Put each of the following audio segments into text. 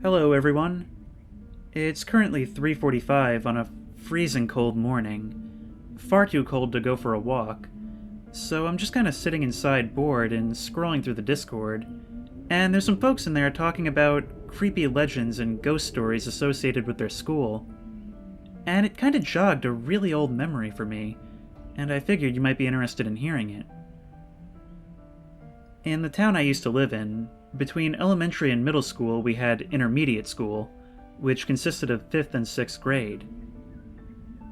Hello everyone. It's currently 3:45 on a freezing cold morning. Far too cold to go for a walk. So I'm just kind of sitting inside bored and scrolling through the Discord. And there's some folks in there talking about creepy legends and ghost stories associated with their school. And it kind of jogged a really old memory for me, and I figured you might be interested in hearing it. In the town I used to live in, between elementary and middle school we had intermediate school, which consisted of 5th and 6th grade.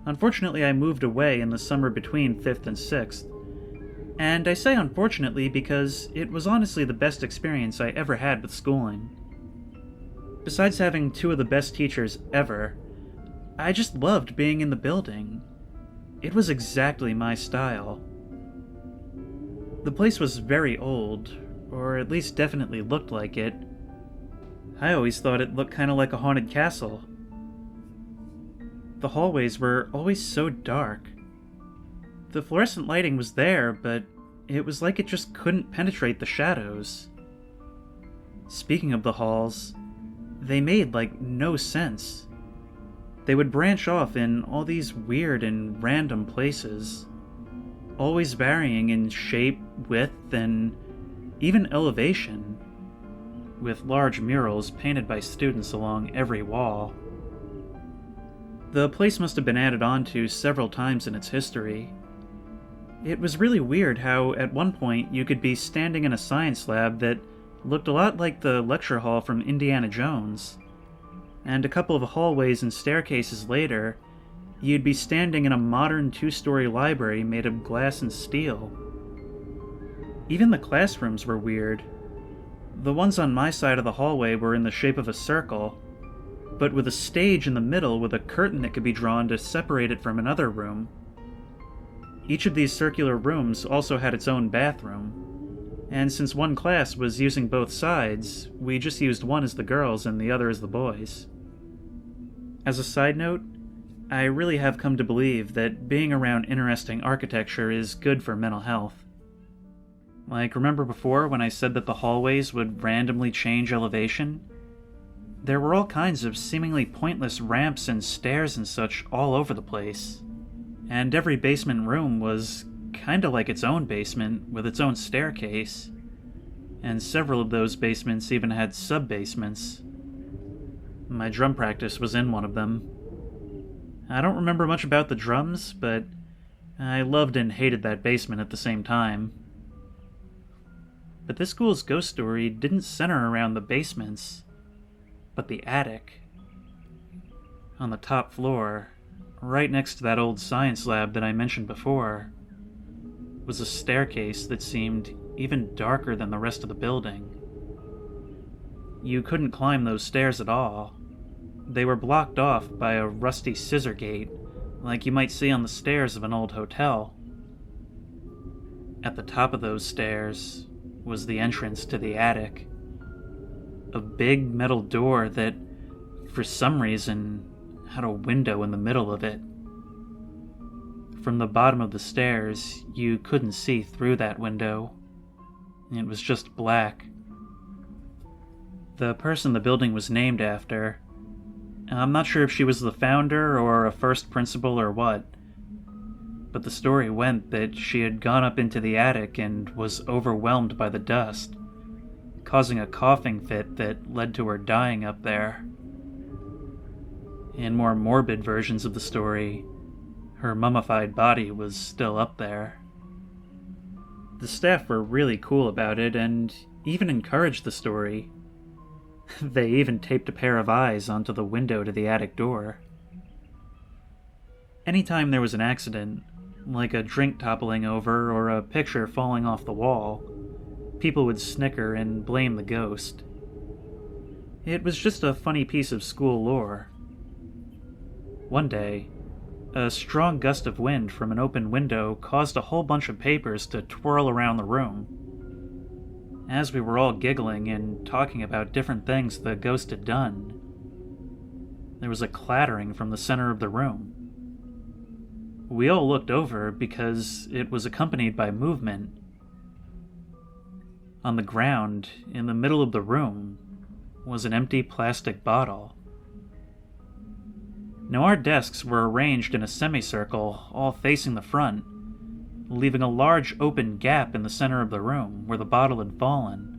Unfortunately, I moved away in the summer between 5th and 6th. And I say unfortunately because it was honestly the best experience I ever had with schooling. Besides having two of the best teachers ever, I just loved being in the building. It was exactly my style. The place was very old, or at least definitely looked like it. I always thought it looked kind of like a haunted castle. The hallways were always so dark. The fluorescent lighting was there, but it was like it just couldn't penetrate the shadows. Speaking of the halls, they made like no sense. They would branch off in all these weird and random places, always varying in shape, width, and even elevation, with large murals painted by students along every wall. The place must have been added on to several times in its history. It was really weird how, at one point, you could be standing in a science lab that looked a lot like the lecture hall from Indiana Jones, and a couple of hallways and staircases later, you'd be standing in a modern 2-story library made of glass and steel. Even the classrooms were weird. The ones on my side of the hallway were in the shape of a circle, but with a stage in the middle with a curtain that could be drawn to separate it from another room. Each of these circular rooms also had its own bathroom, and since one class was using both sides, we just used one as the girls and the other as the boys. As a side note, I really have come to believe that being around interesting architecture is good for mental health. Like, remember before when I said that the hallways would randomly change elevation? There were all kinds of seemingly pointless ramps and stairs and such all over the place. And every basement room was kinda like its own basement with its own staircase. And several of those basements even had sub-basements. My drum practice was in one of them. I don't remember much about the drums, but I loved and hated that basement at the same time. But this school's ghost story didn't center around the basements, but the attic. On the top floor, right next to that old science lab that I mentioned before, was a staircase that seemed even darker than the rest of the building. You couldn't climb those stairs at all. They were blocked off by a rusty scissor gate, like you might see on the stairs of an old hotel. At the top of those stairs was the entrance to the attic. A big metal door that, for some reason, had a window in the middle of it. From the bottom of the stairs, you couldn't see through that window. It was just black. The person the building was named after, I'm not sure if she was the founder or a first principal or what, but the story went that she had gone up into the attic and was overwhelmed by the dust, causing a coughing fit that led to her dying up there. In more morbid versions of the story, her mummified body was still up there. The staff were really cool about it and even encouraged the story. They even taped a pair of eyes onto the window to the attic door. Anytime there was an accident, like a drink toppling over or a picture falling off the wall, people would snicker and blame the ghost. It was just a funny piece of school lore. One day, a strong gust of wind from an open window caused a whole bunch of papers to twirl around the room. As we were all giggling and talking about different things the ghost had done, there was a clattering from the center of the room. We all looked over because it was accompanied by movement. On the ground, in the middle of the room, was an empty plastic bottle. Now, our desks were arranged in a semicircle, all facing the front, leaving a large open gap in the center of the room where the bottle had fallen.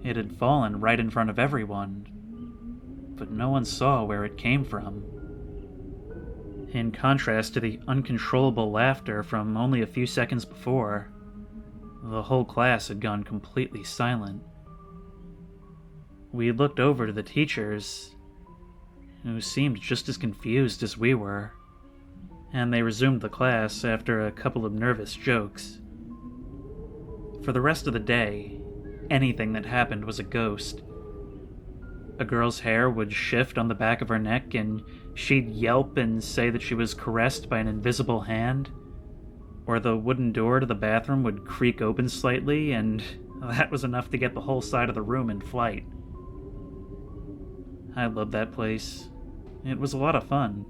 It had fallen right in front of everyone, but no one saw where it came from. In contrast to the uncontrollable laughter from only a few seconds before, the whole class had gone completely silent. We looked over to the teachers, who seemed just as confused as we were, and they resumed the class after a couple of nervous jokes. For the rest of the day, anything that happened was a ghost. A girl's hair would shift on the back of her neck, and she'd yelp and say that she was caressed by an invisible hand, or the wooden door to the bathroom would creak open slightly, and that was enough to get the whole side of the room in flight. I loved that place. It was a lot of fun.